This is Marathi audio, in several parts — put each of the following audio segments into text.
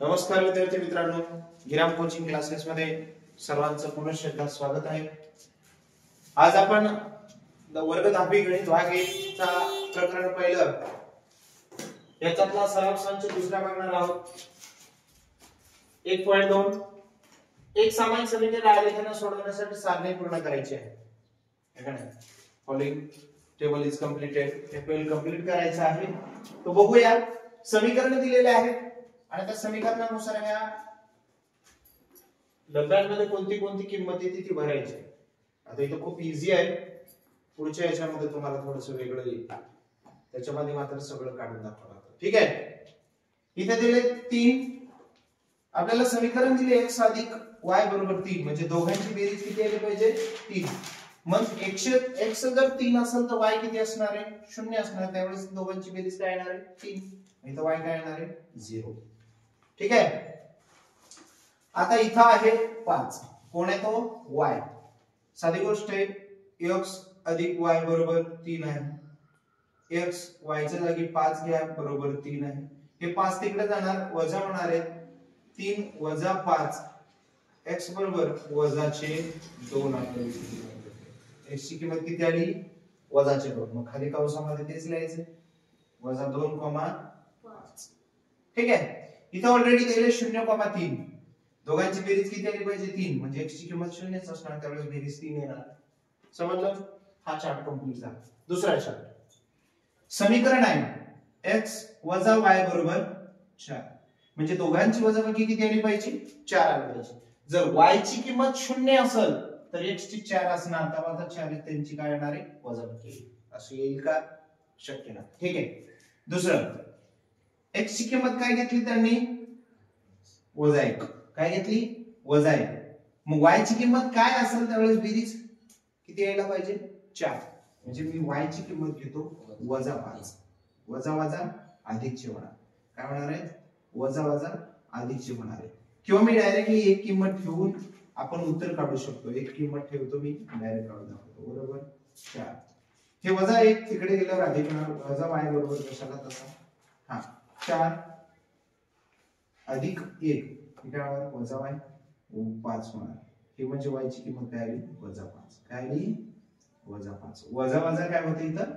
नमस्कार विद्यार्थी मित्रांनो, गिराम कोचिंग क्लासेस मध्ये सर्वांचं पुनश्च एकदा स्वागत आहे। आज आपण वर्ग 10वी गणित भाग 1 चा प्रकरण पहिलं याच्यातला सराव संच दुसरा बघणार आहोत। 1.2 एक सामान्य समीकरण आलेखांना सोडवण्यासाठी साधने पूर्ण करायची आहे। हे काय फॉलोइंग टेबल इज कंप्लीटेड, हे पहिलं कंप्लीट करायचं आहे। तो बघूया, समीकरण दिलेले आहेत आणि त्या समीकरणानुसार या लब्ध्यांमध्ये कोणती कोणती किंमत येते ती भरायची। आता इथं खूप इझी आहे, पुढच्या याच्यामध्ये तुम्हाला थोडंसं वेगळं येईल, त्याच्यामध्ये मात्र सगळं काढून दाखवावं लागतं। ठीक आहे, इथे दिले 3, आपल्याला समीकरण दिले x अधिक y बरोबर 3, म्हणजे दोघांची बेरीज किती आली पाहिजे 3। मग x जर 3 असेल तर y किती असणार आहे 0 असणार, त्यावेळेस दोघांची बेरीज काय येणार आहे 3, इथं y काय येणार आहे 0। ठीक आहे, आता इथं आहे 5, कोण आहे तो y। साधी गोष्ट आहे, x अधिक y बरोबर 3 आहे, x y च्या जागी 5 घ्या बरोबर 3 आहे। हे 5 तिकडे जाणार, वजा होणार आहे 3 वजा 5, x बरोबर वजाचे 2 आपल्याला x ची किंमत किती आली वजाचे 2, मग खाली कंसामध्ये तेच लिहायचे वजा 2,5। ठीक आहे, इथं ऑलरेडी दिले 0,3, दोघांची बेरीज किती आली पाहिजे 3, म्हणजे x ची किंमत 0 च असणार, त्यावेळेस बेरीज 3 येणार। समजलं, हा चार्ट कंप्लीट झाला। दुसरा चार्ट, समीकरण आहे x वजा y बरोबर 4, म्हणजे दोघांची वजाबाकी किती आली पाहिजे 4 आली पाहिजे। जर y ची किंमत 0 असेल तर x ची 4 असणार, तेव्हा 4 त्यांची काय येणार आहे वजाबाकी, असं येईल का, शक्य नाही। ठीक आहे, दुसरं x ची किंमत काय घेतली त्यांनी वजा 1, काय घेतली वजा 1, मग y ची किंमत काय असेल त्यावेळेस बेरीज किती यायला पाहिजे 4, म्हणजे मी y ची किंमत घेतो वजा 5, वजा वजा अधिकचे होणार, काय होणार आहे वजा वजा अधिकचे होणार आहे। किंवा मी डायरेक्टली एक किंमत ठेवून आपण उत्तर काढू शकतो, एक किंमत ठेवतो मी डायरेक्ट काढून दाखवतो, बरोबर 4, हे वजा 1 तिकडे गेल्यावर अधिक होणार, वजा y बरोबर कशाला तसा, हा 4 अधिक 1 इकडे वजा y 5 होणार, हे म्हणजे y ची किंमत काय आली वजा 5, काय आली वजा 5, वजा वजा काय होतं इथं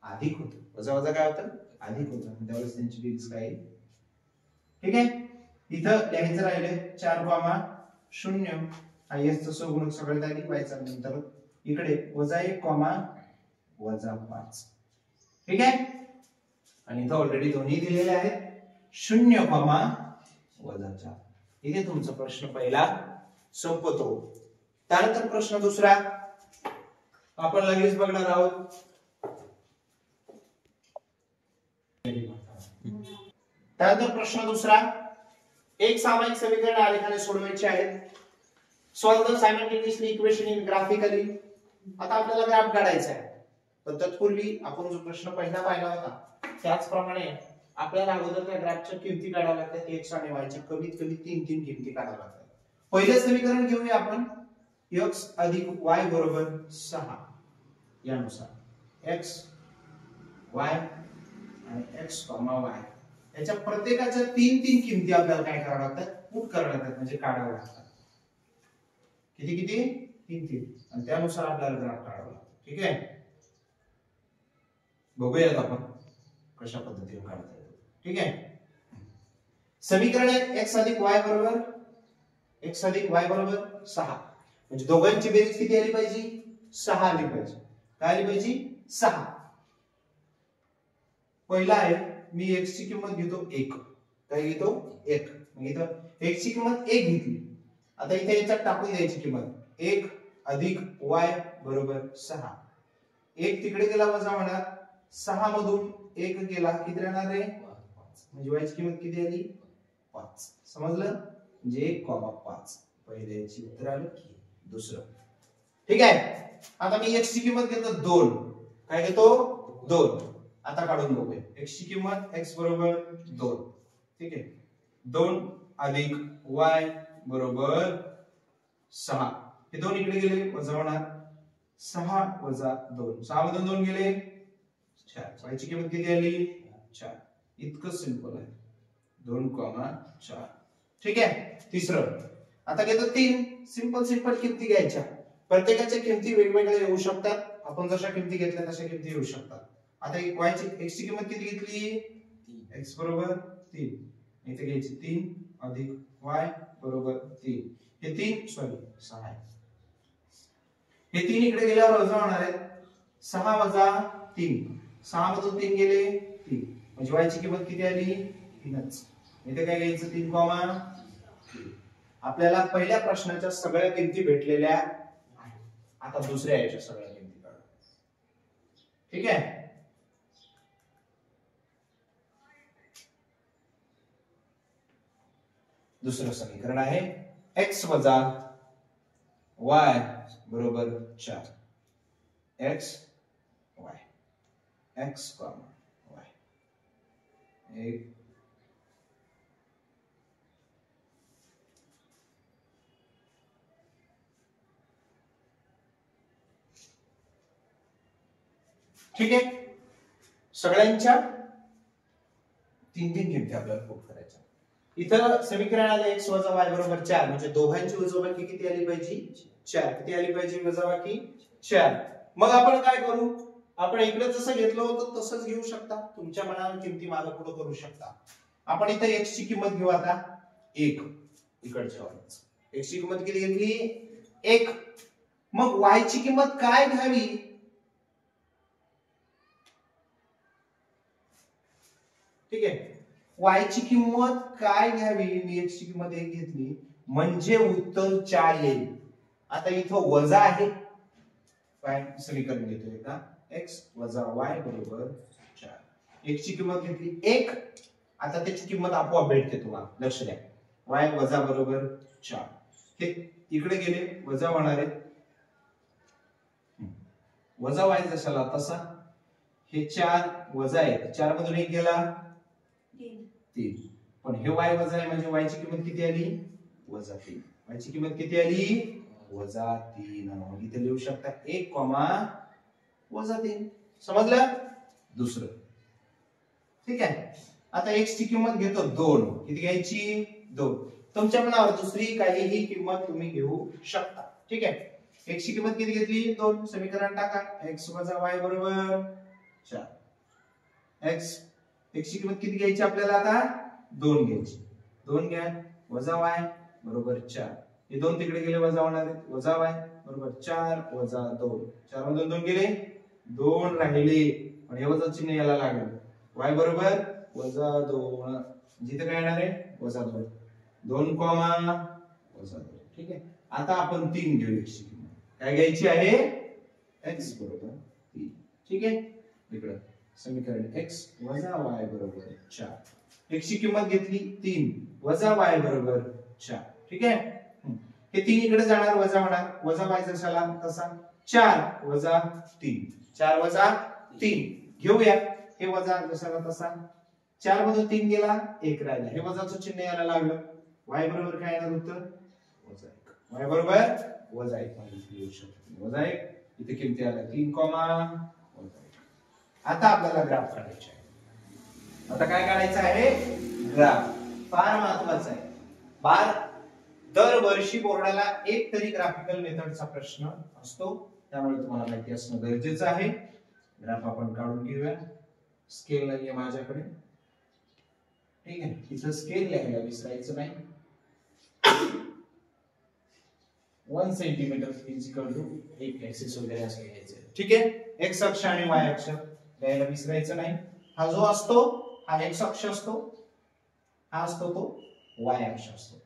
अधिक होतं, वजा वजा काय होतं अधिक होतं, त्यावेळेस त्यांची बेरीज काय येईल। ठीक आहे, इथं लिहायचं राहिले 4,0, हा s चा सहगुणक सगळ्यात आधी y चा नंतर इकडे वजा 1, वजा 5। ठीक आहे, आणि इथं ऑलरेडी दोन्ही दिलेले आहेत 0, वजा 4। इथे तुमचा प्रश्न पहिला संपतो। त्यानंतर प्रश्न दुसरा आपण लगेच बघणार आहोत। त्यानंतर प्रश्न दुसरा, एक सामायिक समीकरण आलेखाने सोडवायचे आहेत। Solve the simultaneously equation in graphically. आता आपल्याला ग्राफ काढायचा आहे, पण तत्पूर्वी आपण जो प्रश्न पहिला पाहिला होता त्याचप्रमाणे आपल्याला अगोदर त्या ग्राफच्या किमती काढाव्या लागतात, x आणि y च्या कमीत कमी 3 किमती काढाव्या लागतात। पहिले समीकरण घेऊया आपण, x अधिक y बरोबर 6, यानुसार x y आणि x, y याच्या प्रत्येकाच्या 3 किमती आपल्याला काय कराव्या लागतात पुट कराव्या लागतात, म्हणजे काढाव्या लागतात। किती किती 3, आणि त्यानुसार आपल्याला ग्राफ काढावा लागतो। ठीक आहे, बघूयात आपण कशा पद्धतीने काढता येतो। ठीक आहे, समीकरण आहे x अधिक y बरोबर 6, म्हणजे दोघांची बेरीज किती आली पाहिजे 6 आली पाहिजे, काय आली पाहिजे 6। पहिला आहे, मी x ची किंमत घेतो 1, काय घेतो 1, मग इथं x ची किंमत 1 घेतली, आता इथे याच्यात टाकून द्यायची किंमत 1 अधिक y बरोबर 6, 1 तिकडे गेला वजा होणार, 6 मधून 1 गेला किती राहणार आहे 5, म्हणजे y ची किंमत किती आली 5। समजलं, म्हणजे 1,5 पहिले याची उत्तर आलं। दुसरं, ठीक आहे, आता मी x ची किंमत घेतो 2, काय घेतो 2, आता काढून बघूया x ची किंमत x बरोबर 2। ठीक आहे, 2 अधिक y बरोबर 6, हे 2 इकडे गेले वजा होणार, 6 वजा 2, 6 मधून 2 गेले 4, y ची किंमत किती आली 4। इतकं सिंपल आहे, 2,4। ठीक आहे. तिसरं आता घेतो 3. सिंपल किमती घ्यायच्या. प्रत्येकाच्या किमती वेगवेगळ्या येऊ शकतात. आपण जशा किमती घेतल्या तशा किमती येऊ शकतात. आता y ची x ची किंमत किती घेतली? 3. x बरोबर 3. इथे घ्यायची 3 अधिक y बरोबर 3. हे 3 सॉरी 6 आहे. हे 3 इकडे गेल्यावर वजा होणार आहे. 6 वजा 3. 6 मधून 3 गेले 3. म्हणजे y ची किंमत किती आली? 3च. इथे काय घ्यायचं? 3 कॉमा 3. आपल्याला पहिल्या प्रश्नाच्या सगळ्या किमती भेटलेल्या आहेत. आता दुसऱ्या याच्या सगळ्या किमती काढू. ठीक आहे. दुसरं समीकरण आहे x वजा y बरोबर 4. x y x y 1 ठीक आहे. सगळ्यांच्या 3 किमती आपल्याला प्रूव्ह करायच्या. इथं समीकरण आलं x वजा y बरोबर 4 म्हणजे दोघांची वजाबाकी किती आली पाहिजे? 4. किती आली पाहिजे वजाबाकी? 4. मग आपण काय करू? आपण इकडे जसं घेतलं होतं तसंच घेऊ शकता. तुमच्या मनाने किमती मागे पुढे करू शकता. आपण इथे x ची किंमत घेऊ आता 1. इकडच्या वरच x ची किंमत किती घेतली? 1. मग y ची किंमत काय घ्यावी? ठीक आहे. y ची किंमत काय घ्यावी? मी x ची किंमत 1 घेतली म्हणजे उत्तर 4 येईल. आता इथं वजा आहे. काय समीकरण घेतोय का? x वजा y बरोबर 4. x ची किंमत घेतली 1. आता त्याची किंमत आपोआप भेटते तुम्हाला. लक्ष द्या. y वजा बरोबर 4. हे इकडे गेले वजा होणार आहे. वजा y जशाला तसा. हे 4 वजा 1. 4 मधून 1 गेला 3. पण हे y वजा आहे म्हणजे y ची किंमत किती आली? वजा 3. y ची किंमत किती आली? वजा 3. इथे लिहू शकता 1 वजा 3. समजलं? दुसरं. ठीक आहे. आता x ची किंमत घेतो 2. किती घ्यायची? 2. तुमच्या मनावर दुसरी काहीही किंमत तुम्ही घेऊ शकता. ठीक आहे. x ची किंमत किती घेतली? 2. समीकरण टाका. x वजा y बरोबर 4. x ची किंमत किती घ्यायची आपल्याला आता? 2 घ्यायची. 2 घ्या वजा y बरोबर 4. हे 2 तिकडे गेले वजा होणार आहेत. वजा y बरोबर 4 वजा 2. 4 मधून 2 गेले 2 राहिले. पण हे वजा चिन्ह याला लागलं. y बरोबर वजा 2. जिथे काय येणार आहे? वजा 2. 2 वजा 2. ठीक आहे. आता आपण 3 घेऊ. x ची किंमत काय घ्यायची आहे? x बरोबर 3. ठीक आहे. इकडे समीकरण x वजा y बरोबर 4. x ची किंमत घेतली 3 वजा y बरोबर 4. ठीक आहे. हे 3 इकडे जाणार वजा होणार. वजा y जशाला तसा 4 वजा 3. 4 वजा 3 घेऊया. हे वजा जशाला तसा 4 मधून 3 गेला 1 राहिला. हे वजाचं चिन्ह यायला लागलं. y बरोबर काय येणार होतं? वजा 1. y बरोबर वजा 1 लिहू शकतो. वजा 1. इथे किमती आल्या 3 वजा 1. आता आपल्याला ग्राफ काढायचा आहे. आता काय काढायचं आहे? ग्राफ. फार महत्वाचं आहे. दरवर्षी बोर्डाला एक तरी ग्राफिकल मेथडचा प्रश्न असतो. त्यामुळे तुम्हाला माहिती असणं गरजेचं आहे. ग्राफ आपण काढून घेऊया. स्केल नाहीये माझ्याकडे. ठीक आहे. इथं स्केल लिहायला विसरायचं नाही. 1 सेंटीमीटर इक्वल टू 1 ऍक्सिस वगैरे असं घ्यायचं. ठीक आहे. एक्स अक्ष आणि वाय अक्ष लिहायला विसरायचं नाही. हा जो असतो हा एक्स अक्ष असतो. हा असतो तो वाय अक्ष असतो.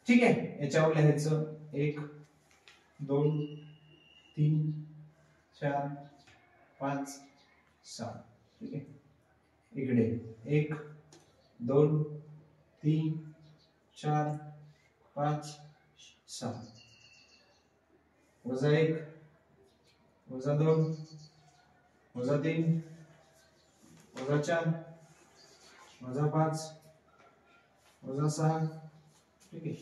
ठीक आहे. याच्यावर लिहायचं 1 2 3 4 5 6. ठीक आहे. इकडे 1 2 3 4 5 6 वजा 1 वजा 2 वजा 3 वजा 4 वजा 5 वजा 6. ठीक आहे.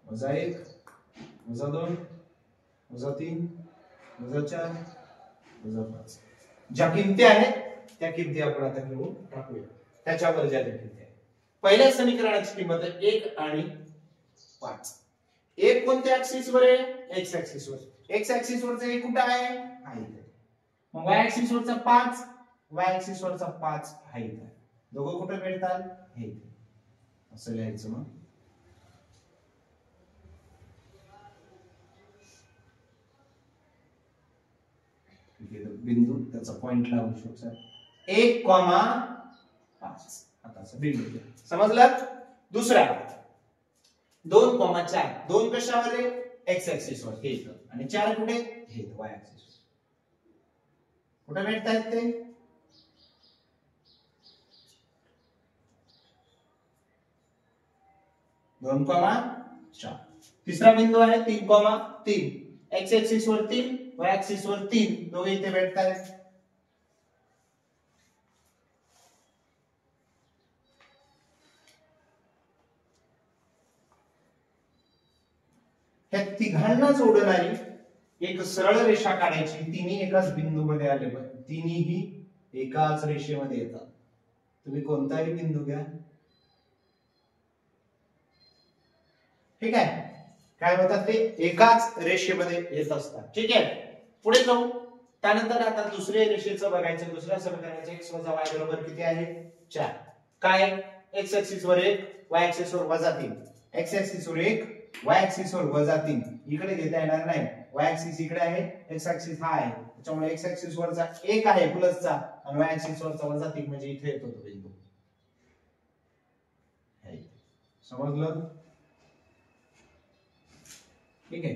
वजा 1 वजा 2 वजा 3 वजा 4 वजा 5. ज्या किमती आहेत त्या किमती आपण आता घेऊन टाकूया. त्याच्यावर ज्या किमती आहेत पहिल्या समीकरणाची किंमत आहे 1 आणि 5. 1 कोणत्या ऍक्सिस वर आहे? एक्स ऍक्सिस वर. एक्स ऍक्सिस वरचा 1 कुठे आहे? हा इथे. मग वाय ऍक्सिस वरचा 5, वाय ऍक्सिस वरचा 5 हा इथे. दोघं कुठे भेटतात? हे इथे. असं लिहायचं मग. बिंदू त्याचा पॉइंट लावू शकतो 1,5. आता असं बिंदू समजलं. दुसरा 2,4. 2 कशावर आहे? एक्स ऍक्सिस वर हे इथं. आणि 4 कुठे? हे इथं वाय ऍक्सिस वर. कुठे भेटतायत ते? दोन कॉमा 4. तिसरा बिंदू आहे 3,3. एक्स ऍक्सिस वर 3, वाय ऍक्सिस वर 3, दोघे इथे भेटतायत. ह्या तिघांना जोडणारी एक सरळ रेषा काढायची. तिन्ही एकाच बिंदूमध्ये आले पाहिजे. तिन्हीही एकाच रेषेमध्ये येतात. तुम्ही कोणताही बिंदू घ्या. ठीक आहे. काय होतात ते? एकाच रेषेमध्ये येत असतात. ठीक आहे. पुढे जाऊ. त्यानंतर आता दुसऱ्या रेषेचं बघायचं. दुसऱ्या समीकरणाचे x + y बरोबर किती आहे? 4. काय? x ऍक्सिस वर 1, y ऍक्सिस वर -3. x ऍक्सिस वर 1, y ऍक्सिस वर -3. इकडे घेता येणार नाही. y ऍक्सिस इकडे आहे, x ऍक्सिस हा आहे. त्याच्यामुळे x ऍक्सिस वरचा 1 आहे प्लसचा आणि y ऍक्सिस वरचा -3 म्हणजे इथे येतो तो बिंदू. समजलं? ठीक आहे.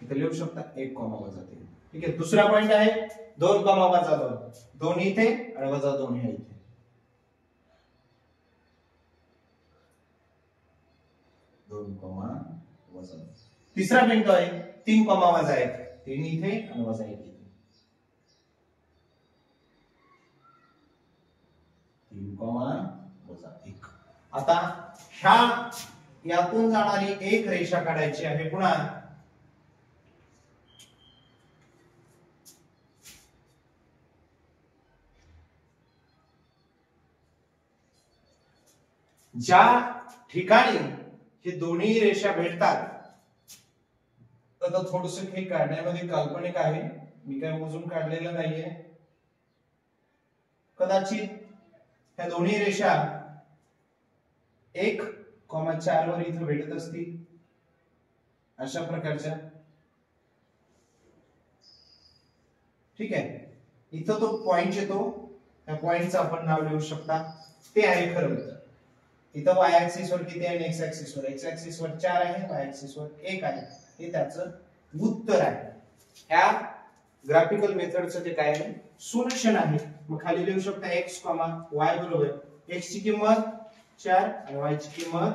इथे लिहू शकता 1,3. ठीक आहे. दुसरा पॉइंट आहे 2,-2. 2 इथे आणि -2 हे इथे. तिसरा बिंदू आहे 3,-1. 3 इथे आणि -1 इथे. 3,-1. आता ह्या यातून जाणारी एक रेषा काढायची आहे. पुन्हा ज्या ठिकाणी हे दोन्ही रेषा भेटतात. आता थोडस हे काढण्यामध्ये काल्पनिक आहे. मी काय मोजून काढलेलं नाहीये. कदाचित ह्या दोन्ही रेषा 1,4 वर इथे भेटत असतील. अशा प्रकारच्या. ठीक आहे. इथं तो पॉइंट येतो. त्या पॉइंटचं आपण नाव लिहू शकता. ते आहे खरं तर. इथं y ऍक्सिस वर किती आहे? x ऍक्सिस वर. x ऍक्सिस वर 4 आहे, y ऍक्सिस वर 1 आहे. हे त्याचं उत्तर आहे. ह्या ग्राफिकल मेथडचं ते काय आहे? सोल्युशन आहे. मग खाली लिहू शकता x, y बरोबर x ची किंमत 4 आणि y ची किंमत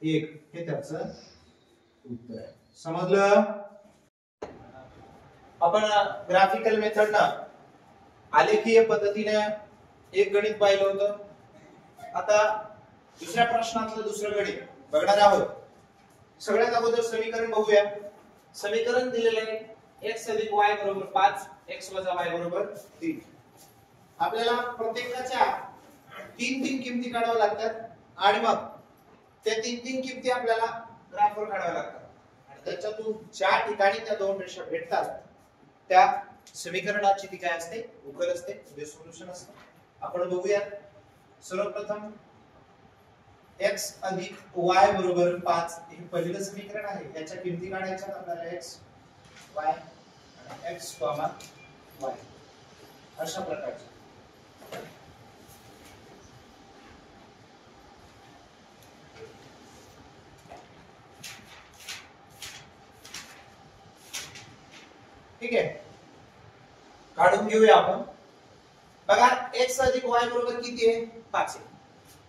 1. हे त्याचं उत्तर आहे. समजलं? आपण ग्राफिकल मेथडनं आलेखीय पद्धतीने एक गणित पाहिलं होतं. आता दुसऱ्या प्रश्नातलं दुसरं गणित बघणार आहोत. सगळ्यात अगोदर समीकरण बघूया. समीकरण दिलेलं आहे x + y = 5, x + y = 3. आपल्याला प्रत्येकाच्या 3 किमती काढाव्या लागतात आणि मग त्या 3 किमती आपल्याला ग्राफवर काढाव्या लागतात. आणि त्याच्यातून ज्या ठिकाणी त्या दोन रेषा भेटतात त्या समीकरणाची ती काय असते? उकल असते, म्हणजे सोल्युशन असते. आपण बघूया. सर्वप्रथम x + y = 5 हे पहिलं समीकरण आहे. याच्या किमती काढायच्या आपल्याला x, y आणि x, y अशा प्रकारचे. ठीक आहे. काढून घेऊया आपण. बघा x + y बरोबर किती आहे? 5 आहे.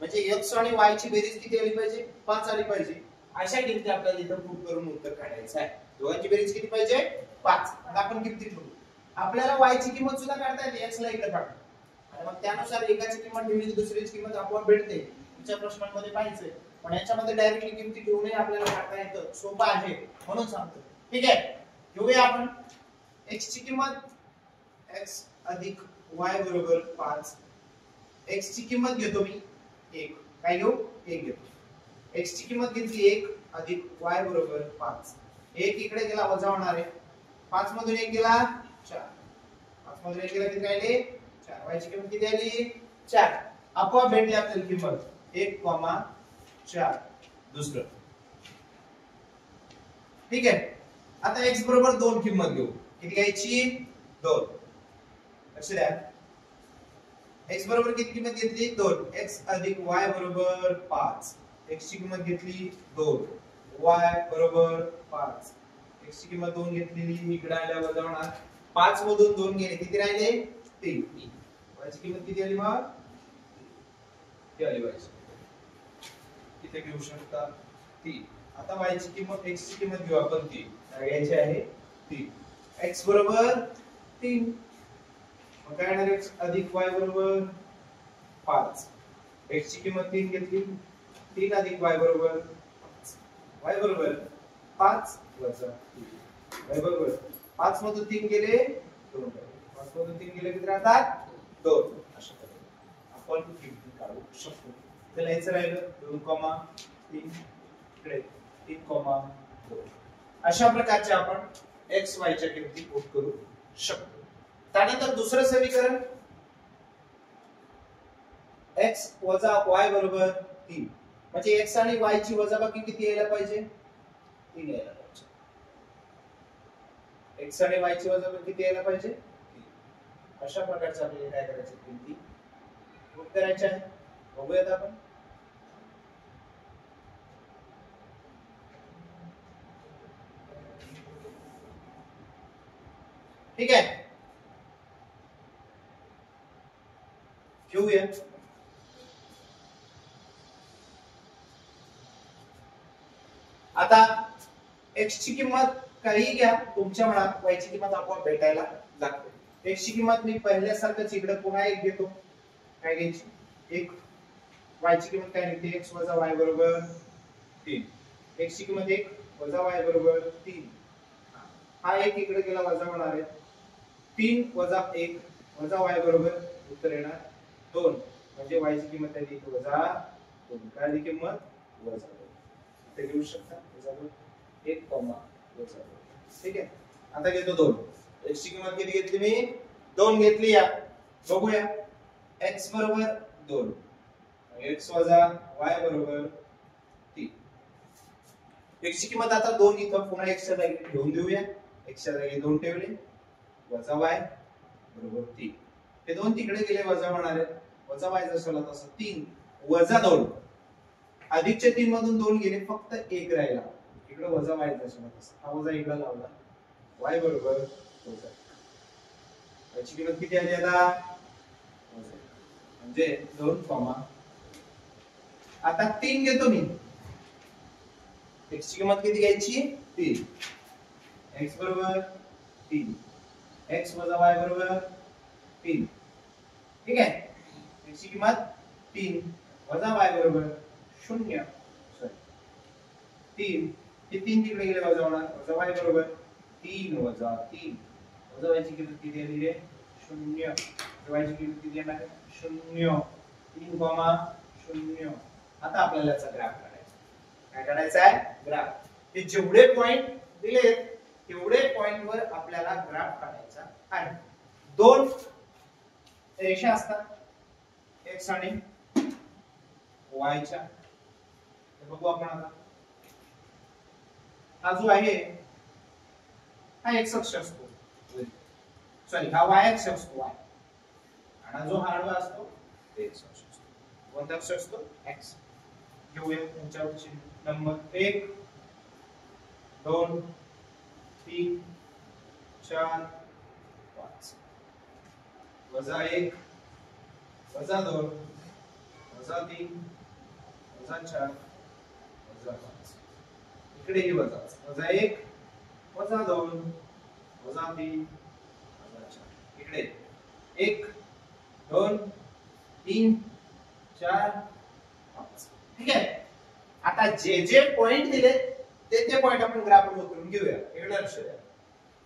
म्हणजे x आणि y ची बेरीज किती आली पाहिजे? 5 आली पाहिजे. अशा किमती आपल्याला इथं प्रूव्ह करून उत्तर काढायचं आहे. दोघांची बेरीज किती पाहिजे? 5. आता आपण किमती ठेवू. आपल्याला y ची किंमत सुद्धा काढता येते. x ला इकडे काढू आणि मग त्यानुसार एकाची किंमत ठेवली तर दुसरीची किंमत आपोआप भेटते. तुमच्या प्रश्नांमध्ये पाहिजे. पण याच्यामध्ये डायरेक्टली किमती ठेवूनही आपल्याला काढता येतं. सोपं आहे म्हणून सांगतो. ठीक आहे. घेऊया आपण x ची किंमत x + y = 5. x ची किंमत घेतो मी 1. काय घेऊ? 1 घेतो. x ची किंमत घेतली 1 अधिक y बरोबर 5. 1 इकडे गेला वजा होणार आहे. 5 मधून 1 गेला 4. 5 मधून 1 गेला किती राहिले 4. y ची किंमत किती आली 4. आपोआप भेटली आपल्याला किंमत 1,4 दुसरं. ठीक आहे. आता x बरोबर 2 किंमत घेऊ. किती घ्यायची 2. लक्ष द्या. x बरोबर किती किंमत घेतली 2. x अधिक y बरोबर 5. x ची किंमत घेतली 2. y बरोबर 5. x ची किंमत 2 घेतलेली इकडे आल्या वजा होणार. 5 मधून 2 गेले किती राहिले 3. y ची किंमत किती आली मग किती आली y ची किती घेऊ शकता 3. आता y ची किंमत x ची किंमत घेऊ आपण 3. काय घ्यायची आहे 3. x बरोबर 3. मग काय येणार x अधिक y बरोबर 5. x ची किंमत 3 घेतली. 3 अधिक y बरोबर 5. y बरोबर 5 वजा 3. y बरोबर 5 मधून 3 गेले 2. 5 मधून 3 गेले किती राहतात 2. अशा प्रकारे आपण किंमत काढू शकतो. तर याचं राहिलं 2,3 इकडे 3,2. अशा प्रकारचे आपण x y च्या किमती पुट करू शकतो. त्यानंतर दुसरं समीकरण x वजा y बरोबर 3. म्हणजे x आणि y ची वजाबाकी किती यायला पाहिजे 3 यायला पाहिजे. x आणि y ची वजाबाकी किती यायला पाहिजे 3. अशा प्रकारचे आपल्याला काय करायचे किमती पुट करायच्या आहेत. बघूयात आपण. ठीक आहे. घेऊया. आता x ची किंमत काही घ्या तुमच्या मनात y ची किंमत आपोआप भेटायला लागते. x ची किंमत मी पहिल्यासारखंच इकडे पुन्हा 1 घेतो. काय घ्यायची 1. y ची किंमत काय निघते x वजा y बरोबर 3. x ची किंमत 1 वजा y बरोबर 3. हा 1 इकडे गेला वजा होणार आहे. 3 वजा 1 वजा y बरोबर उत्तर येणार 2. म्हणजे y ची किंमत आहे ती वजा 2. काय आली किंमत वजा 2. ते घेऊ शकता वजा 2 1, वजा 2. ठीक आहे. आता घेतो 2. x ची किंमत किती घेतली मी 2 घेतली. या बघूया x बरोबर 2. x वजा y बरोबर 3. x ची किंमत आता 2 इथं पुन्हा x च्या जागी ठेवून देऊया. x च्या जागी 2 ठेवले वजा y बरोबर 3. हे 2 तिकडे गेले वजा होणार आहे. वजा y जसं तसं 3 वजा 2 अधिकचे 3 मधून 2 गेले फक्त 1 राहिला. इकडे वजा y जसं तसं हा वजा इकडे लावला y बरोबर वजा. याची किंमत किती आली आता वजा. म्हणजे 2, आता 3 घेतो मी. x ची किंमत किती घ्यायची 3. x बरोबर 3. x वजा y बरोबर 3. ठीक आहे. x ची किंमत 3 वजा y बरोबर 0. सॉरी 3. हे 3 तिकडे गेले वजा होणार. वजा y बरोबर 3 वजा 3. वजा y ची किंमत किती आली आहे 0. y ची किंमत किती येणार 0. 3,0. आता आपल्याला याचा ग्राफ काढायचा. काय काढायचा आहे ग्राफ. हे जेवढे पॉइंट दिले तेवढे पॉइंट वर आपल्याला ग्राफ काढायचा आहे. 2 रेषा असतात x आणि y च्या. बघू आपण आता. हा जो आहे हा x अक्ष असतो. सॉरी हा y अक्ष असतो y. आणि जो हा आडवा असतो ते x अक्ष असतो. कोणता अक्ष असतो x. घेऊया त्यांच्यावरची नंबर 1 2 3 4 5 वजा 1 वजा 2 वजा 3 वजा 4 वजा 5. इकडेही वजा 1 वजा 2 वजा 3 वजा 4. इकडे 1 2 3 4 5. ठीक आहे. आता जे जे पॉइंट दिले ते पॉइंट आपण ग्राफ वर उतरून घेऊया. इकडे लक्ष द्या.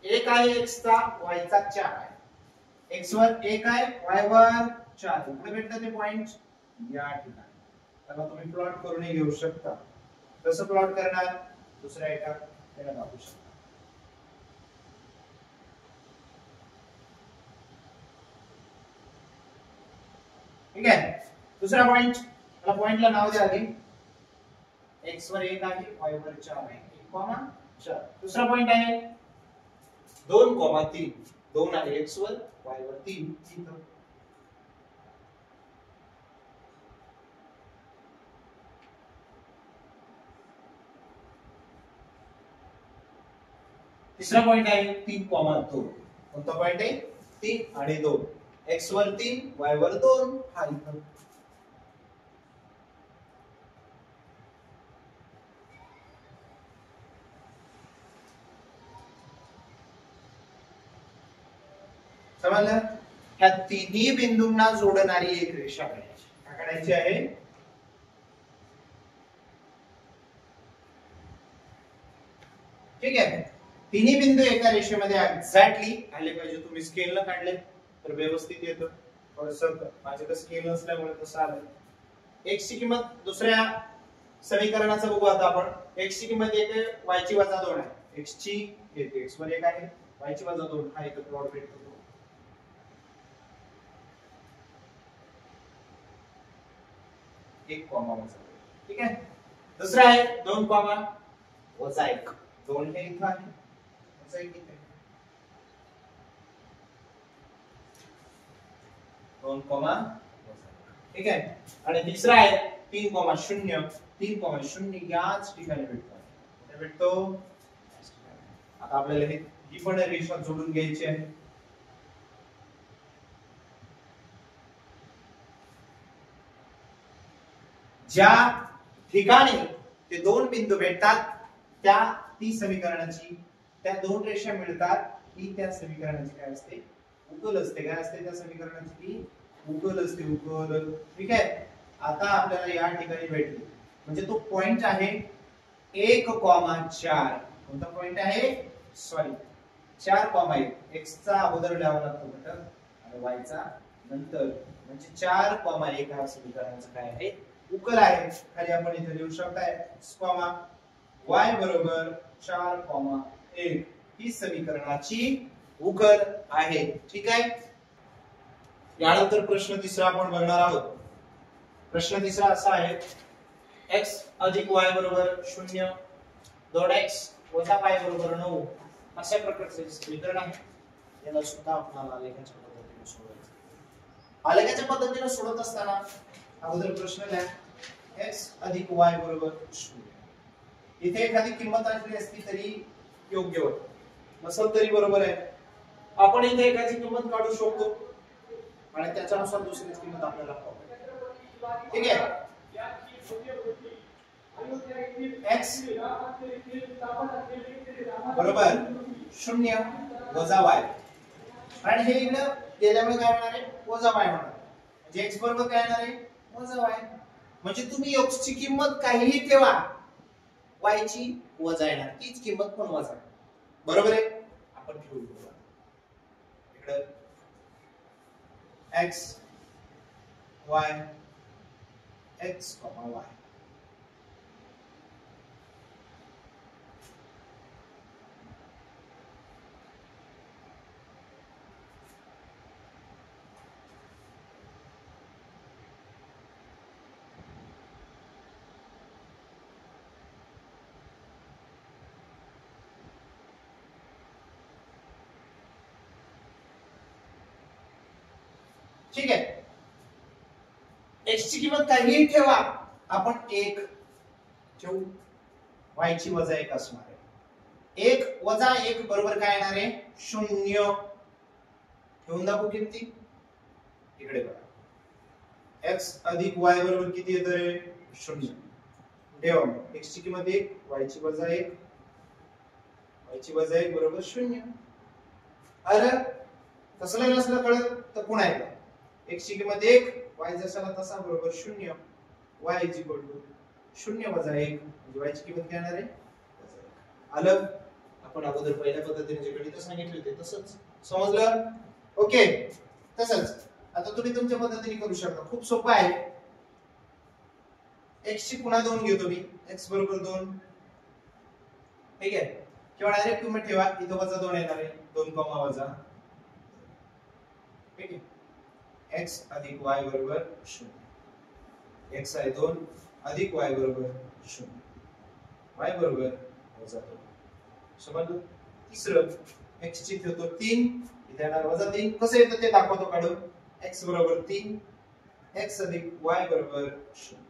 1 आहे x चा y चा 4 आहे. x वर 1 आहे y वर 4. इकडे भेटतात ते पॉइंट या ठिकाणी. त्याला तुम्ही प्लॉट करूनही घेऊ शकता. कसं प्लॉट करणार दुसऱ्या एका त्याला दाखवू शकता. ठीक आहे. दुसरा पॉइंट, मला पॉइंटला नाव द्या आधी. x वर 1 आहे, y वर 4 आहे, 1,4. दुसरा पॉइंट आहे 2,3. 2 आहे x वर, y वर 3. इथं तिसरा पॉइंट आहे 3,2. कोणता पॉइंट आहे 3 आणि 2. x वर 3 y वर 2 हा इथं. समजलं. ह्या तिन्ही बिंदूंना जोडणारी एक रेषा काढायची. काय काढायची आहे ठीक आहे. तिन्ही बिंदू एका रेषेमध्ये एक्झॅक्टली आले पाहिजे. तुम्ही स्केल न काढले तर व्यवस्थित येतं. थोडंसं माझ्याकडे स्केल नसल्यामुळे तसं आलं. x ची किंमत दुसऱ्या समीकरणाचं बघू आता आपण. x ची किंमत येते y ची वजा 2 आहे. x ची येते x वर 1 आहे, y ची वजा 2 हा इथं प्लॉट भेटतो. 1 कॉमा वजा. ठीक आहे. दुसरा आहे 2 कॉमा वजा 1. 2 हे इथं आहे, वजा 1 इथे. 2 कॉमा वजा. ठीक आहे. आणि तिसरा आहे 3,0. 3,0 याच ठिकाणी भेटतो. कुठे भेटतो आता आपल्याला ही पण रेषा जोडून घ्यायची आहे. ज्या ठिकाणी ते दोन बिंदू भेटतात ती समीकरणाची, त्या दोन रेषा मिळतात ती त्या समीकरणाची काय असते उकल असते. काय असते त्या समीकरणाची ती उकल असते. उकल. ठीक आहे. आता आपल्याला या ठिकाणी भेटली म्हणजे तो पॉइंट आहे 1,4. कोणता पॉइंट आहे सॉरी 4,1. x चा अगोदर लिहावा लागतो घटक आणि y चा नंतर, म्हणजे 4,1 हा समीकरणाचा काय आहे उकल आहे. खाली आपण इथे लिहू शकताय कॉमा y बरोबर 4,1 ही समीकरणाची उकल आहे. ठीक आहे. यानंतर प्रश्न तिसरा आपण बघणार आहोत. प्रश्न तिसरा असा आहे x अधिक y बरोबर 0, 2x वजा y बरोबर 9 अशा प्रकारचे समीकरण आहे. याला सुद्धा आपल्याला आलेखाच्या पद्धतीने सोडवायचं. आलेखाच्या पद्धतीने सोडवत असताना अगोदर प्रश्न लिहा x अधिक y बरोबर 0. इथे एखादी किंमत असली असती तरी योग्य होतं, नसेल तरी बरोबर आहे. आपण इथे एखादी किंमत काढू शकतो आणि त्याच्यानुसार दुसरी किंमत आपल्याला हवी. ठीक आहे. x बरोबर 0 वजा y आणि हे इकडे गेल्यामुळे काय होणार आहे वजा y होणार. म्हणजे x बरोबर काय येणार आहे वजा y. म्हणजे तुम्ही x ची किंमत काहीही ठेवा y ची वजा येणार, तीच किंमत पण वजा. बरोबर आहे. आपण ठेवू इकडे x y x, y. ठीक आहे. x ची किंमत काहीही ठेवा, आपण 1 ठेवू, y ची वजा 1 असणार आहे. 1 वजा 1 बरोबर काय येणार आहे 0. ठेवून दाखवू किमती. इकडे बघा x अधिक y बरोबर किती येतंय 0. ठेवा x ची किंमत 1, y ची वजा 1, y ची वजा 1 बरोबर 0. अरे तसलं नसलं कळत तर पुन्हा एकदा x ची किंमत 1, y जसा तसा बरोबर 0, y इज इक्वल टू 0 वजा 1 म्हणजे y ची किंमत काय येणार आहे वजा 1. आलं. आपण अगोदर पहिल्या पद्धतीने जे गणित सांगितले होते तसंच समजलं. ओके. तसंच आता तुम्ही तुमच्या पद्धतीने करू शकता. खूप सोपं आहे. x ची पुन्हा 2 घेतो मी, x बरोबर 2. ठीक आहे, किंवा डायरेक्ट किंमत ठेवा, इथं वजा 2 येणार आहे, 2 वजा. ठीक आहे, x अधिक y बरोबर 0. x आहे 2 अधिक y बरोबर 0. y बरोबर वजा 2. समजलं? तिसरं x ची ठेवतो 3, इथे येणार वजा 3. कसं येतं ते दाखवतो काढून. x बरोबर 3, x अधिक y बरोबर 0.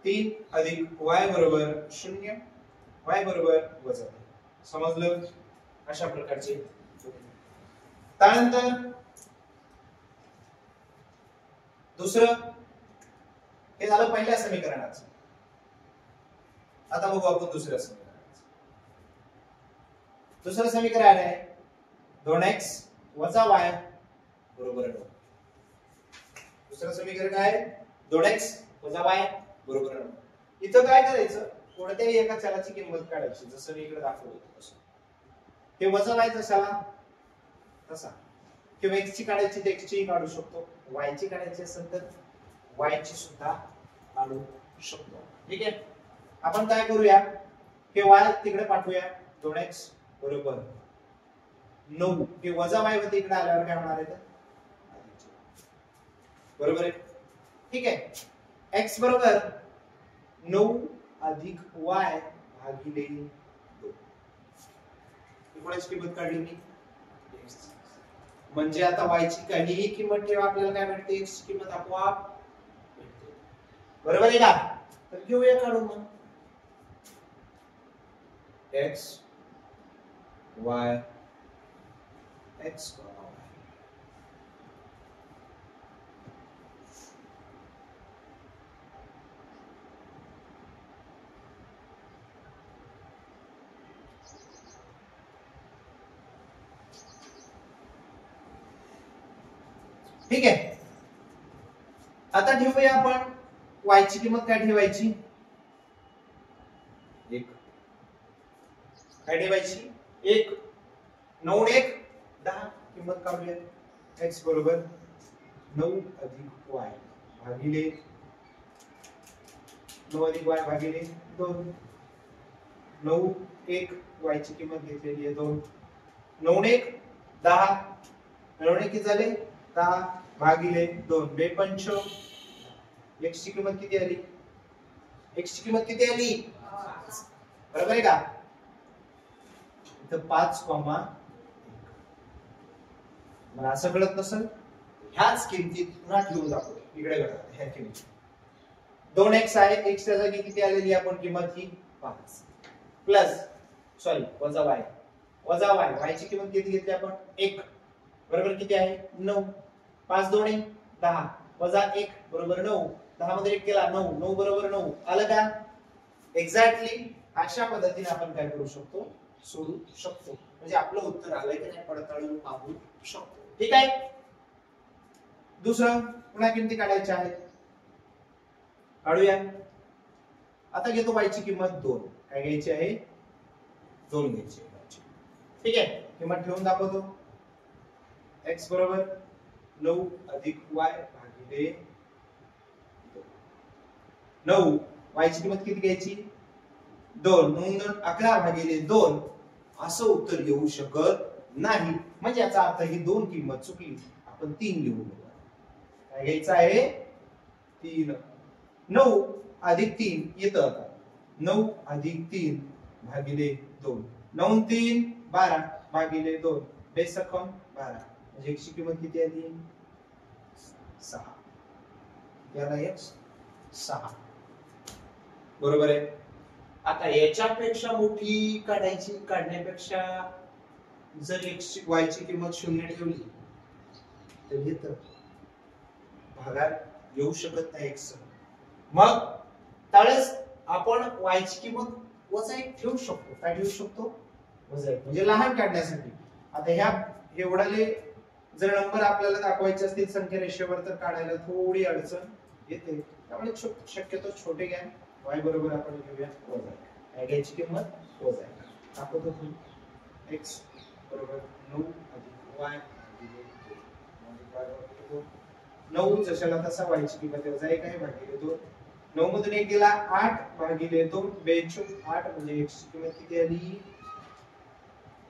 3 अधिक y बरोबर 0, y बरोबर वजा 3. समजलं? अशा प्रकारचे. त्यानंतर दुसरं, हे झालं पहिल्या समीकरणाचं. आता बघू आपण दुसऱ्या समीकरणाचं. दुसरं समीकरण आहे 2x वजा y बरोबर 9. दुसरं समीकरण आहे 2x वजा y बरोबर 9. इथं काय करायचं, कोणत्याही एका चलाची किंमत काढायची, जसं मी इकडे दाखवलं तसं. हे वजा y जशाला तसा, किंवा x ची काढायची तर x ची काढू शकतो, y ची काढायची असेल तर y ची सुद्धा काढू शकतो. ठीक आहे, आपण काय करूया, हे y तिकडे पाठवूया. 2x बरोबर 9, हे वजा y होते, इकडे आल्यावर काय होणार आहे, बरोबर आहे. ठीक आहे, x बरोबर 9 अधिक y भागिले 2. कोणाची किंमत काढली मी, म्हणजे आता y ची काहीही किंमत ठेवा, आपल्याला काय भेटते, x ची किंमत आपोआप भेटते. बरोबर आहे का? तर घेऊया काढून मग. x y x y. ठीक आहे, आता ठेवूया आपण y ची किंमत काय ठेवायची, 1. काय ठेवायची, 1. 9 1 10, किंमत काढूया. x बरोबर 9 अधिक y भागिले 9 अधिक y भागिले 2. 9 1 y ची किंमत घेतलेली आहे 2. 9 1 10, 9 1 किती झाले 10 भागिले 2. 2 पंच, x ची किंमत किती आली, x ची किंमत किती आली, 5. बरोबर आहे का? इथं 5, मला असं कळत नसेल, ह्याच किमतीत पुन्हा ठेवून दाखवतो. इकडे करा, ह्या किमती 2x आहे, x च्या जागी किती आलेली आपण किंमत ही 5, प्लस सॉरी वजा y, वजा y, y ची किंमत किती घेतली आपण 1, बरोबर किती आहे 9. 5 2 10 वजा 1 बरोबर 9. 10 मध्ये 1 केला 9, 9 बरोबर 9. आलं का? एक्झॅक्टली अशा पद्धतीने आपण काय करू शकतो, सोडू शकतो. म्हणजे आपलं उत्तर आलंय की नाही पडताळून पाहू शकतो. ठीक आहे, दुसरं पुन्हा किमती काढायच्या आहेत, काढूया. आता घेतो y ची किंमत 2. काय घ्यायची आहे, 2 घ्यायची आहे. ठीक आहे, किंमत ठेवून दाखवतो. x बरोबर 9 अधिक y भागिले 9. y ची किंमत किती घ्यायची, 2. 9 2 11 भागिले 2. असं उत्तर येऊ शकत नाही. म्हणजे याचा अर्थ ही 2 किंमत चुकली, आपण 3 लिहू. काय घ्यायचं आहे, 3. 9 अधिक 3 येतं आता, 9 अधिक 3 भागिले 2. 9 3 12 भागिले 2. बेसकम 12, म्हणजे x ची किंमत किती आली, 6. याला x 6. बरोबर आहे. आता याच्यापेक्षा मोठी काढायची, काढण्यापेक्षा जर x y ची किंमत 0 ठेवली तर येतं, भागात येऊ शकत नाही x. मग त्यावेळेस आपण y ची किंमत वजा 1 ठेवू शकतो. काय ठेवू शकतो, वजा 1, म्हणजे लहान काढण्यासाठी. आता ह्या एवढाले जर नंबर आपल्याला दाखवायचे असतील संख्या रेषेवर तर काढायला थोडी अडचण येते, त्यामुळे शक्यतो छोटे घ्या. y बरोबर आपण घेऊया वजा 1. काय घ्यायची किंमत, वजा 1. दाखवतो तुम्ही x बरोबर 9 अधिक y भागिले 2. म्हणजे 9 जशाला तसा y ची किंमत वजा 1 आहे भागिले 2. 9 मधून 1 गेला 8 भागिले 2 42 8 म्हणजे x ची किंमत किती आली?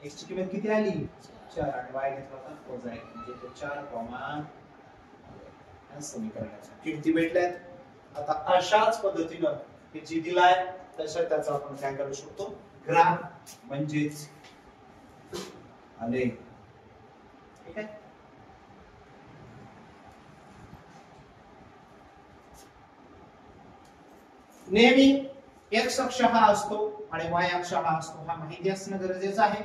x ची किंमत किती आली? 4 आणि y घेतला होता वजा 1 म्हणजे ते 4, या समीकरणाच्या किमती भेटल्यात. आता अशाच पद्धतीनं हे जी दिलाय तशा त्याचा आपण काय करू शकतो? ग्राफ म्हणजेच आलेख. ठीक आहे. नेहमी x अक्ष हा असतो आणि y अक्ष हा असतो, हा माहिती असणं गरजेचं आहे.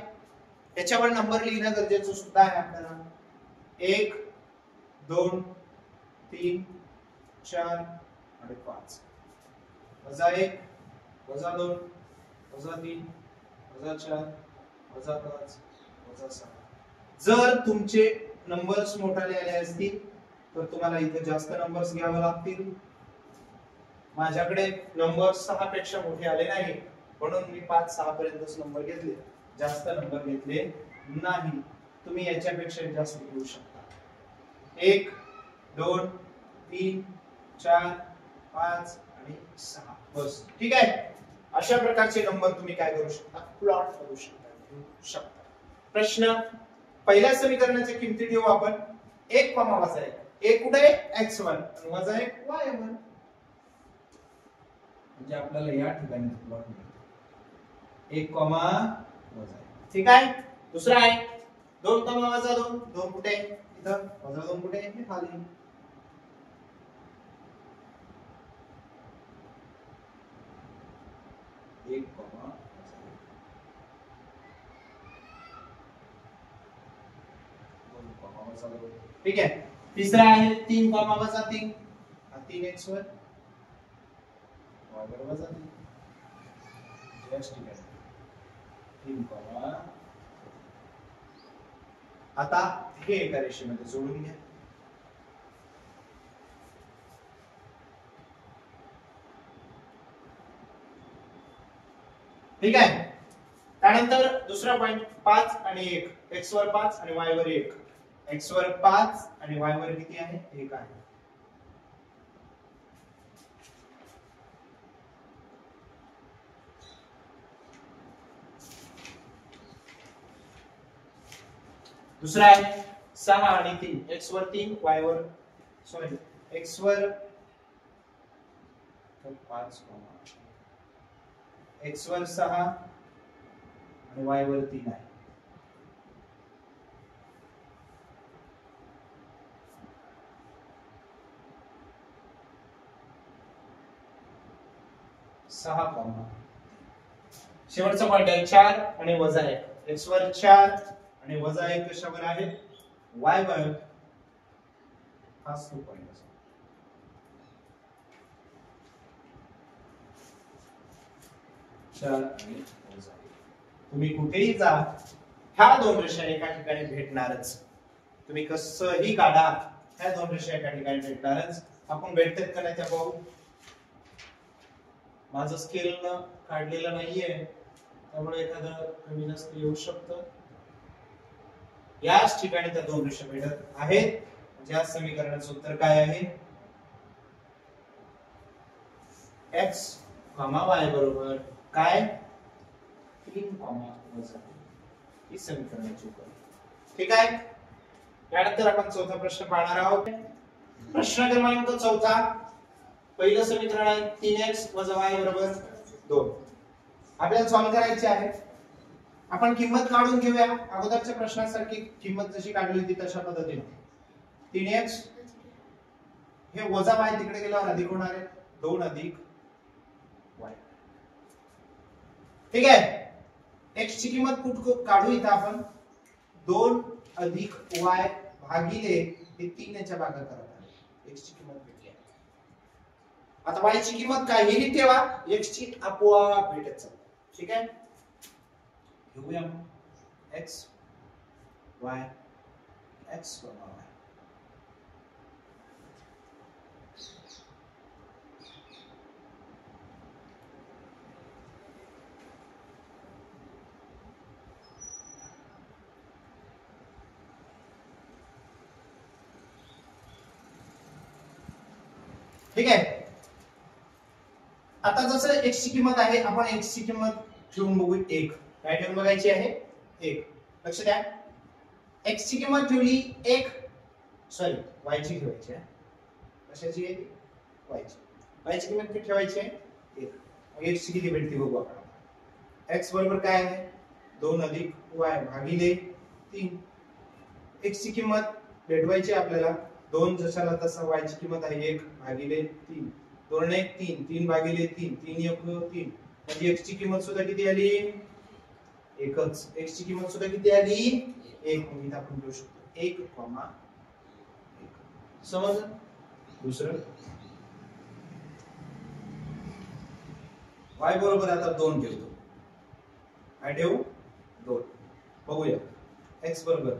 त्याच्यावर नंबर लिहिणं गरजेचं सुद्धा आहे आपल्याला. 1 2 3 4 आणि 5 वजा 1 वजा 2 वजा 3 वजा 4 वजा 5 वजा 6. जर तुमचे नंबर्स मोठाले आले असतील तर तुम्हाला इथे जास्त नंबर्स घ्यावे लागतील. माझ्याकडे नंबर 6 पेक्षा मोठे आले नाही म्हणून मी 5 6 पर्यंतच नंबर घेतले, जास्त नंबर घेतले नाही. तुम्ही याच्यापेक्षा जास्त घेऊ शकता. 1 2 3 4 5 आणि 6 बस. ठीक आहे. अशा प्रकारचे नंबर तुम्ही काय करू शकता? प्लॉट करू शकता. प्रश्न पहिल्या समीकरणाच्या किमती ठेवू आपण. 1 वजा 1. 1 कुठे आहे? x1 आणि वजा 1 y1. म्हणजे आपल्याला या ठिकाणी प्लॉट मिळतो 1 वजा 1. ठीक आहे. दुसरा आहे 2 वजा 2. 2 कुठे आहे? इथं. वजा 2 कुठे आहे? खाली. 1 वजा 2. ठीक आहे. तिसरा आहे 3 वजा 3. 3x1 y वजा 3. जस्ट ठीक आहे. 3 आता हे एका रेषेमध्ये जोडून घ्या. ठीक आहे. त्यानंतर दुसरा पॉइंट 5 आणि 1. x वर 5 आणि y वर 1. x वर 5 आणि y वर किती आहे? 1 आहे. दुसरा आहे 6 आणि 3. x वर 3 y वर सॉरी x वर 5 x वर 6 आणि y वर 3 आहे. शेवटचा पॉइंट आहे 4 आणि वजा 1. x वर 4 आणि वजा 1 कशावर आहे? y वर. हाच तो पॉइंट आहे. 4 आणि वजा 1. तुम्ही कुठेही जा ह्या दोन रेषा एका ठिकाणी भेटणारच. तुम्ही कसंही काढा ह्या दोन रेषा एका ठिकाणी भेटणारच. आपण भेटतात का नाही त्या पाहू. माझं स्केल काढलेलं नाहीये त्यामुळे एखादं कमी जास्त येऊ शकतं. याच ठिकाणी त्या दोन रेषा भेटत आहेत. ज्या समीकरणाचं उत्तर काय आहे? x, y बरोबर काय? 3, वजा 3. ही समीकरणाची उत्तर. ठीक आहे. यानंतर आपण चौथा प्रश्न पाहणार आहोत. प्रश्न क्रमांक 4. पहिलं समीकरण आहे 3x वजा y बरोबर 2. आपल्याला सॉल्व्ह करायचे आहे. आपण किंमत काढून घेऊया. अगोदरच्या प्रश्नासारखी किंमत जशी काढली होती तशा पद्धतीने. 3x हे वजा y तिकडे गेल्यावर अधिक होणार आहे. 2 अधिक y. ठीक आहे. x ची किंमत कुठे काढू इथं आपण? 2 अधिक y भागिले हे 3 याच्या भागाकार आहे. x ची किंमत भेटली आहे. आता y ची किंमत काहीही ठेवा, x ची आपोआप भेटत जाते. ठीक आहे. घेऊया x y x y. ठीक आहे. आता जसं x ची किंमत आहे, आपण x ची किंमत ठेवून बघू 1. काय ठेवून बघायची आहे? 1. लक्ष द्या, x ची किंमत ठेवली 1, सॉरी y ची ठेवायची आहे. कशाची आहे? y ची. y ची किंमत किती ठेवायची आहे? 1. मग x ची किती भेटते बघू आपण. x बरोबर काय आहे? 2 अधिक y भागिले 3. x ची किंमत भेटवायची आपल्याला 2 जशाला तसा, y ची किंमत आहे 1 भागिले 3. 2 1 3, 3 भागिले 3, 3 1 3. म्हणजे x ची किंमत सुद्धा किती आली? 1च. x ची किंमत सुद्धा किती आली? 1. म्हणजे आपण लिहू शकतो 1, 1. समजलं? दुसरं y बरोबर आता 2 ठेवतो. काय ठेवू? 2. बघूया. x बरोबर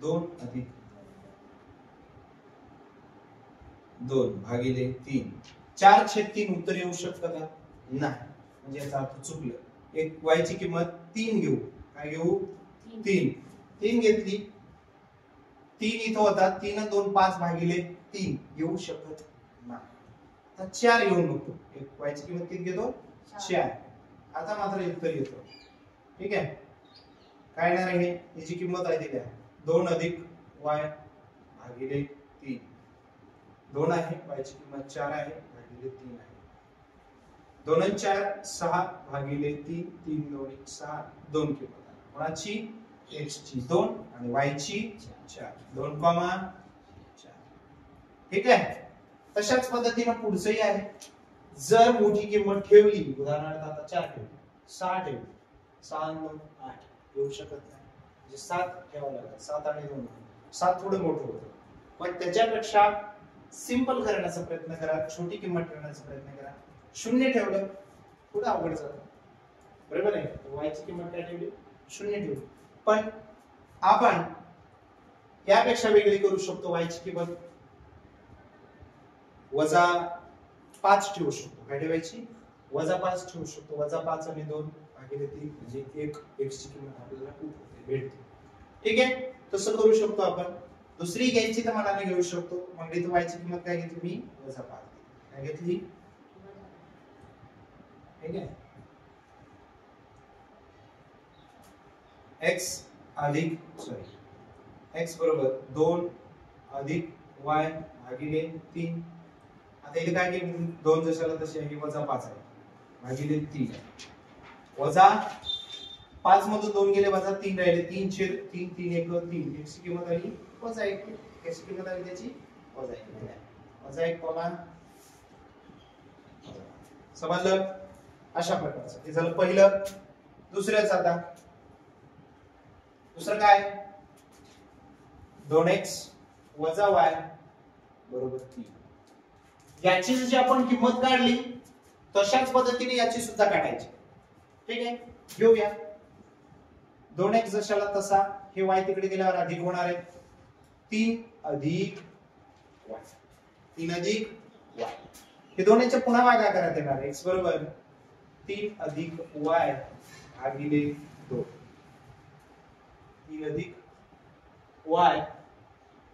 2 अधिक 2 भागिले 3. 4/3 उत्तर येऊ शकतं का? नाही. म्हणजे याचा अर्थ चुकलं. एक y ची किंमत 3 घेऊ. काय घेऊ? 3. 3 घेतली. 3 इथं होता. 3 आणि 2 5 भागिले 3 येऊ शकत नाही. आता 4 येऊन बघतो. एक y ची किंमत किती घेतो? 4. आता मात्र उत्तर येतो. ठीक आहे. काय येणार आहे? याची किंमत आहे ती 2 अधिक y भागिले 3. 2 आहे, y ची किंमत 4 आहे भागिले 3 आहे. 2 आणि 4 6 भागिले 3, 3 2 6. 2 किंमत आहे कोणाची? x ची 2 आणि y ची 4. 2, 4. ठीक आहे. तशाच पद्धतीने पुढचंही आहे. जर मोठी किंमत ठेवली, उदाहरणार्थ आता 4 ठेवली, 6 ठेवली, 6 आणि 2 8 येऊ शकत नाही. म्हणजे 7 ठेवावं लागेल. 7 आणि 2 7 थोडं मोठं होतं. पण त्याच्यापेक्षा सिंपल करण्याचा प्रयत्न करा, छोटी किंमत ठेवण्याचा प्रयत्न करा. 0 ठेवलं थोडं अवघड जातं. बरोबर आहे? y ची किंमत काय ठेवली? 0 ठेवली. पण आपण यापेक्षा वेगळी करू शकतो. y ची किंमत -5 ठेवू शकतो. काय ठेवायची? -5 ठेवू शकतो. -5 आणि 2 भागिले 3 म्हणजे 1. x ची किंमत आपल्याला भेटते. ठीक आहे. तसं करू शकतो आपण. दुसरी घ्यायची तर मनाने घेऊ शकतो. मग इथे y ची किंमत काय घेतली मी? -5. काय घेतली? ठीक आहे. x बरोबर 2 अधिक y भागिले 3. आता इथे काय केलं? 2 जशाला तशी आहे, -5 आहे भागिले 3. -5 मधून 2 गेले, -3 राहिले. 3/3, 3 1 3. x ची किंमत आली -1. x ची किंमत आली त्याची -1. समजलं? अशा प्रकारचं हे झालं पहिलं. दुसऱ्याच आता दुसरं काय? 2x y बरोबर 3. याची जी आपण किंमत काढली तशाच पद्धतीने याची सुद्धा काढायची. ठीक आहे. घेऊया. 2x जशाला तसा, हे y तिकडे गेल्यावर अधिक होणार आहे. 3 अधिक y. 3 अधिक y. हे दोन्हीच्या पुन्हा भागाकारात येणार. x बरोबर 3 अधिक y भागिले 2. 3 अधिक y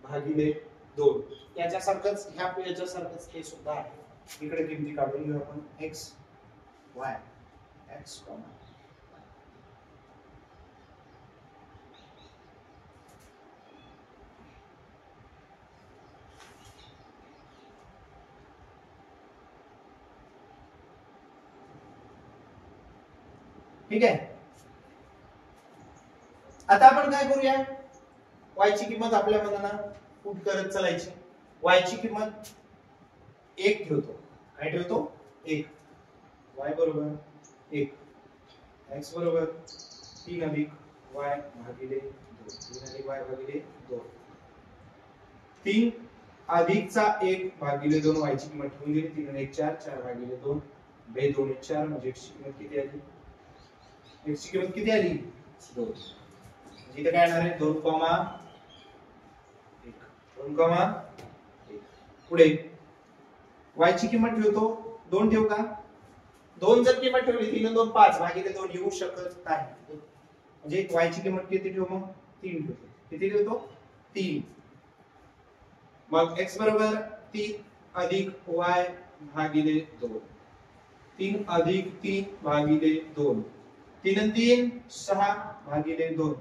भागिले 2. याच्यासारखंच याच्यासारखंच हे सुद्धा आहे. इकडे किमती काढून घेऊ आपण. x y x ठीक आहे. आता आपण काय करूया? y ची किंमत आपल्या मनानं पुट करत चालायची. y ची किंमत 1 ठेवतो. काय ठेवतो? 1. y बरोबर 1. x बरोबर 3 अधिक y भागिले 2. 3 अधिक y भागिले 2. 3 अधिकचा 1 भागिले 2 y ची किंमत ठेवून दिली. 3 आणि 1 4, 4 भागिले 2 2 2 4. म्हणजे x ची किंमत किती आली? x ची किंमत किती आली? 2. म्हणजे इथे काय येणार आहे? 2, 1. 2, 1. पुढे y ची किंमत ठेवतो. 2 ठेवू का? 2 जर किंमत ठेवली 3 आणि 2 5 भागिले 2 येऊ शकत नाही. म्हणजे y ची किंमत किती ठेवू? मग 3 ठेवतो. किती ठेवतो? 3. मग x बरोबर 3 अधिक y भागिले 2. 3 अधिक 3 भागिले 2, 3 आणि 3 6 भागिले 2,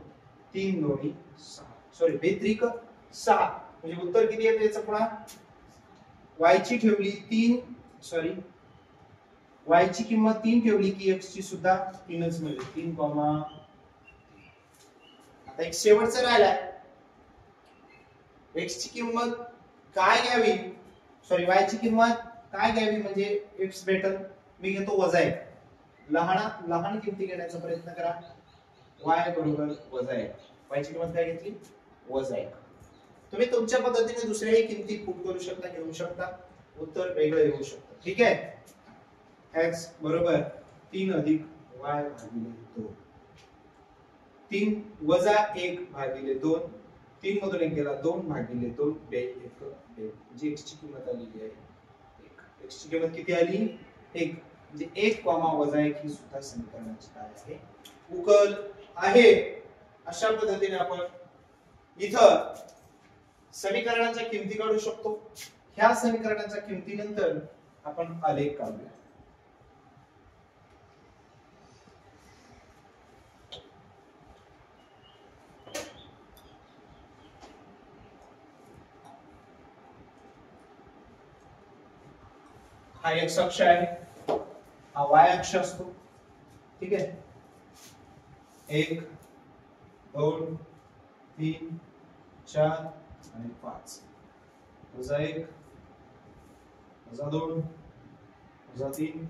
3 दोन्ही 6, सॉरी बेत्रिक 6, म्हणजे उत्तर किती येते याचा पुन्हा y ची ठेवली 3, सॉरी y ची किंमत 3 ठेवली की x ची सुद्धा 3च मिळेल, 3, आता एक शेवटचा राहिला, x ची किंमत काय घ्यावी, सॉरी y ची किंमत काय घ्यावी म्हणजे x भेटल, मी घेतो -1, लहान किमती घेण्याचा प्रयत्न करा, y बरोबर -1, y ची किंमत काय घेतली -1. तुम्ही तुमच्या पद्धतीने दुसऱ्याही किमती पुट करू शकता, घेऊ शकता, उत्तर वेगळं येऊ शकतं. ठीक आहे, x बरोबर 3 अधिक y भागिले 2, 3 वजा 1 भागिले 2, 3 मधून 1 गेला 2 भागिले 2, 2 जी x ची किंमत आलेली आहे 1, x ची किंमत किती आली 1, म्हणजे 1, वजा 1 ही सुद्धा समीकरणाची काय आहे उकल आहे. अशा पद्धतीने आपण इथं समीकरणाच्या किमती काढू शकतो. ह्या समीकरणाच्या किमतीनंतर आपण आलेख काढूया. हा x अक्ष आहे, हा y अक्ष असतो. ठीक आहे, 1 2 3 4 आणि 5, वजा 1 वजा 2 वजा 3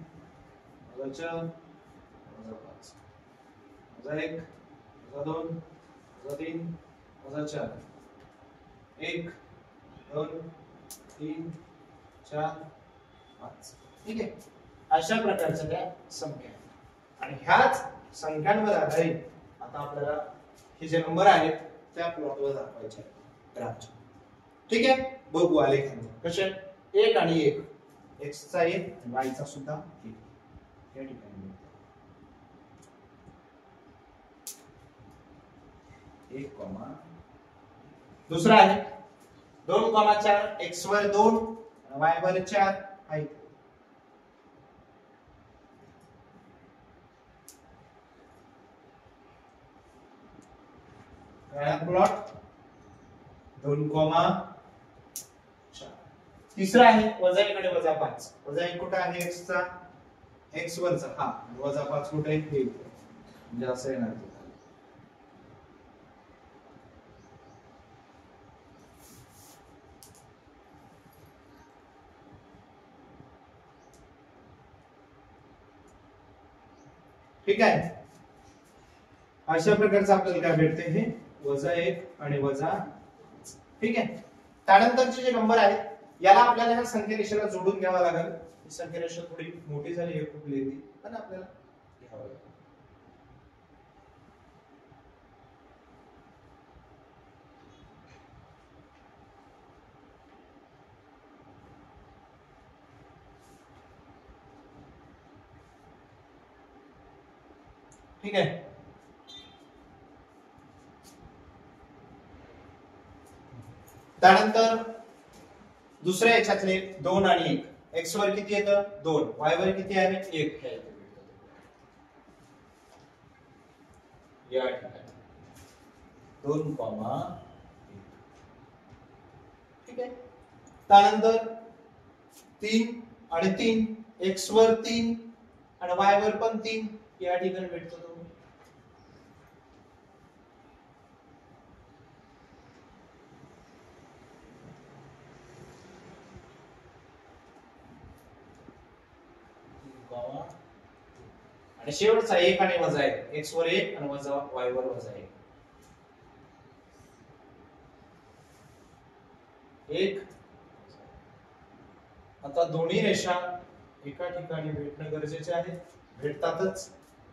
वजा 4 वजा 5, वजा 1 वजा 2 वजा 3 वजा 4, 1 2 3 4 5. ठीक आहे, अशा प्रकारच्या त्या संख्या आणि ह्याच संख्यांवर आधारित आता आपल्याला हे जे नंबर आहेत त्या प्लॉटवर दाखवायचे आहेत. ठीक आहे, बघू आलेखांना कसे 1 आणि 1, x चा 1 आणि y चा सुद्धा 1 या ठिकाणी 1, दुसरा आहे 2,4, x वर 2 y वर 4 आहे. प्लॉट 2,4. तिसरा आहे वजा 1 आणि वजा 5. वजा 1 कुठे आहे x चा, x वरचा, हा वजा 5 कुठे आहे हे, म्हणजे असं येणार. ठीक आहे, अशा प्रकारचं आपल्याला काय भेटते हे वजा 1 आणि वजा. ठीक आहे, त्यानंतरचे जे नंबर आहेत याला आपल्याला ह्या संख्यारेषेला जोडून घ्यावा लागेल. ही संख्यारेषा थोडी मोठी झाली आहे, खूप लेंदी, पण आपल्याला घ्यावं लागेल. ठीक आहे, त्यानंतर दुसऱ्या याच्यातले 2 आणि 1, x वर किती येतं 2, y वर किती आहे 1, या ठिकाणी 2,1. ठीक आहे, त्यानंतर 3 आणि 3, x वर 3 आणि y वर पण 3 या ठिकाणी भेटतो तो. आणि शेवटचा 1 आणि वजा 1, x वर 1 आणि वजा y वर वजा 1. 1. आता दोन्ही रेषा एका ठिकाणी भेटणं गरजेचे आहे, भेटतातच,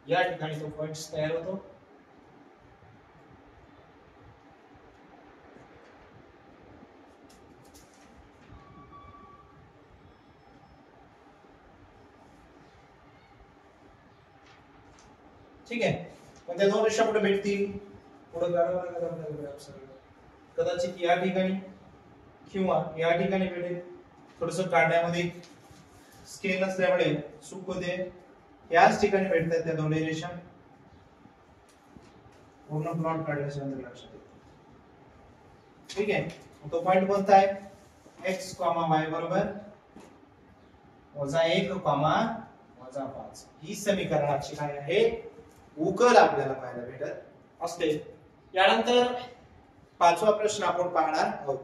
या ठिकाणी तो पॉइंट्स तयार होतो. ठीक आहे, पण त्या दोन रेषा कुठे भेटतील, पुढे काढावं लागेल आपल्याला सगळं. कदाचित या ठिकाणी किंवा या ठिकाणी भेटेल. थोडंसं काढण्यामध्ये स्केल नसल्यामुळे चूक होते. याच ठिकाणी भेटतात त्या दोन्ही रेषा. पूर्ण प्लॉट काढल्याच्या नंतर लक्षात येतं. ठीक आहे. तो पॉइंट कोणता आहे? x, y बरोबर -1, -5. ही समीकरणाची काय आहे? उकल आपल्याला पाहायला भेटत असते. यानंतर 5वा प्रश्न आपण पाहणार आहोत.